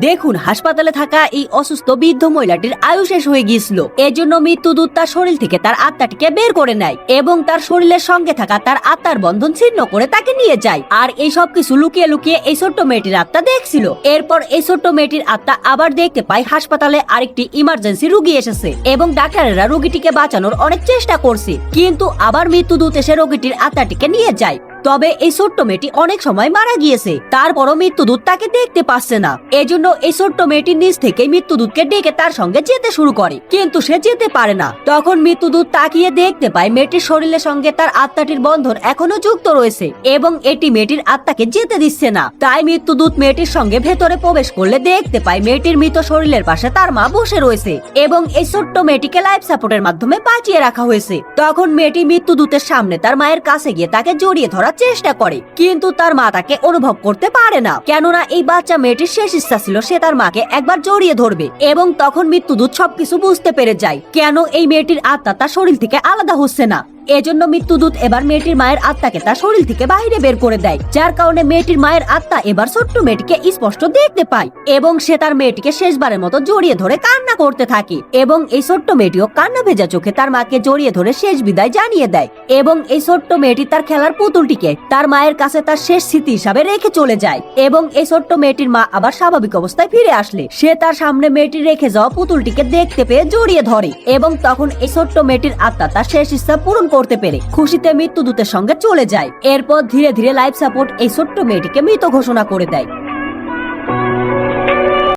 দেখুন, হাসপাতালে থাকা এই অসুস্থ বৃদ্ধ মহিলাটির আয়ু শেষ হয়ে গিয়েছিল। এজন্য মৃত্যুদূত তার শরীর থেকে তার আত্মাটিকে বের করে নেয় এবং তার শরীরের সঙ্গে থাকা তার আত্মার বন্ধন ছিন্ন করে তাকে নিয়ে যায়। আর এই সব কিছু লুকিয়ে লুকিয়ে এই ছোট্ট মেয়েটির আত্মা দেখছিল। এরপর এই ছোট্ট মেয়েটির আত্মা আবার দেখতে পায় হাসপাতালে আরেকটি ইমার্জেন্সি রোগী এসেছে এবং ডাক্তারেরা রোগীটিকে বাঁচানোর অনেক চেষ্টা করছে, কিন্তু আবার মৃত্যুদূত এসে রোগীটির আত্মাটিকে নিয়ে যায়। তবে এই ছোট্ট মেয়েটি অনেক সময় মারা গিয়েছে, তারপরও মৃত্যুদূত তাকে দেখতে পাচ্ছে না। এজন্য এই ছোট্ট মেয়েটি নিজ থেকে মৃত্যুদূতকে ডেকে তার সঙ্গে যেতে শুরু করে, কিন্তু সে যেতে পারে না। তখন মৃত্যুদূত তাকিয়ে দেখতে পায় মেয়েটির শরীরের সঙ্গে তার আত্মাটির বন্ধন এখনো যুক্ত রয়েছে এবং এটি মেয়েটির আত্মাকে যেতে দিচ্ছে না। তাই মৃত্যুদূত মেয়েটির সঙ্গে ভেতরে প্রবেশ করলে দেখতে পায় মেয়েটির মৃত শরীরের পাশে তার মা বসে রয়েছে এবং এই ছোট্ট মেয়েটিকে লাইফ সাপোর্টের মাধ্যমে বাঁচিয়ে রাখা হয়েছে। তখন মেয়েটি মৃত্যুদূতের সামনে তার মায়ের কাছে গিয়ে তাকে জড়িয়ে ধরা চেষ্টা করে, কিন্তু তার মা তাকে অনুভব করতে পারে না, কেননা এই বাচ্চা মেয়েটির শেষ ইচ্ছা ছিল সে তার মাকে একবার জড়িয়ে ধরবে। এবং তখন মৃত্যুদূত সবকিছু বুঝতে পেরে যায় কেন এই মেয়েটির আত্মা তার শরীর থেকে আলাদা হচ্ছে না। এজন্য মৃত্যুদূত এবার মেয়েটির মায়ের আত্মাকে তার শরীর থেকে বাইরে বের করে দেয়, যার কারণে মেয়েটির মায়ের আত্মা এবার ছোট্ট মেয়েটিকে স্পষ্ট দেখতে পায় এবং সে তার মেয়েটিকে শেষবারের মতো জড়িয়ে ধরে কান্না করতে থাকে। এবং এই ছোট্ট মেয়েটিও কান্না ভেজা চোখে তার মাকে জড়িয়ে ধরে শেষ বিদায় জানিয়ে দেয়। এবং এই ছোট্ট মেয়েটি তার খেলার পুতুলটিকে তার মায়ের কাছে তার শেষ স্মৃতি হিসাবে রেখে চলে যায়। এবং এই ছোট্ট মেয়েটির মা আবার স্বাভাবিক অবস্থায় ফিরে আসলে সে তার সামনে মেয়েটির রেখে যাওয়া পুতুলটিকে দেখতে পেয়ে জড়িয়ে ধরে এবং তখন এই ছোট্ট মেয়েটির আত্মা তার শেষ ইচ্ছা পূরণ করতে পেরে খুশিতে মৃত্যুদূতের সঙ্গে চলে যায়। এরপর ধীরে ধীরে লাইফ সাপোর্ট এই ছোট্ট মেয়েটিকে মৃত ঘোষণা করে দেয়।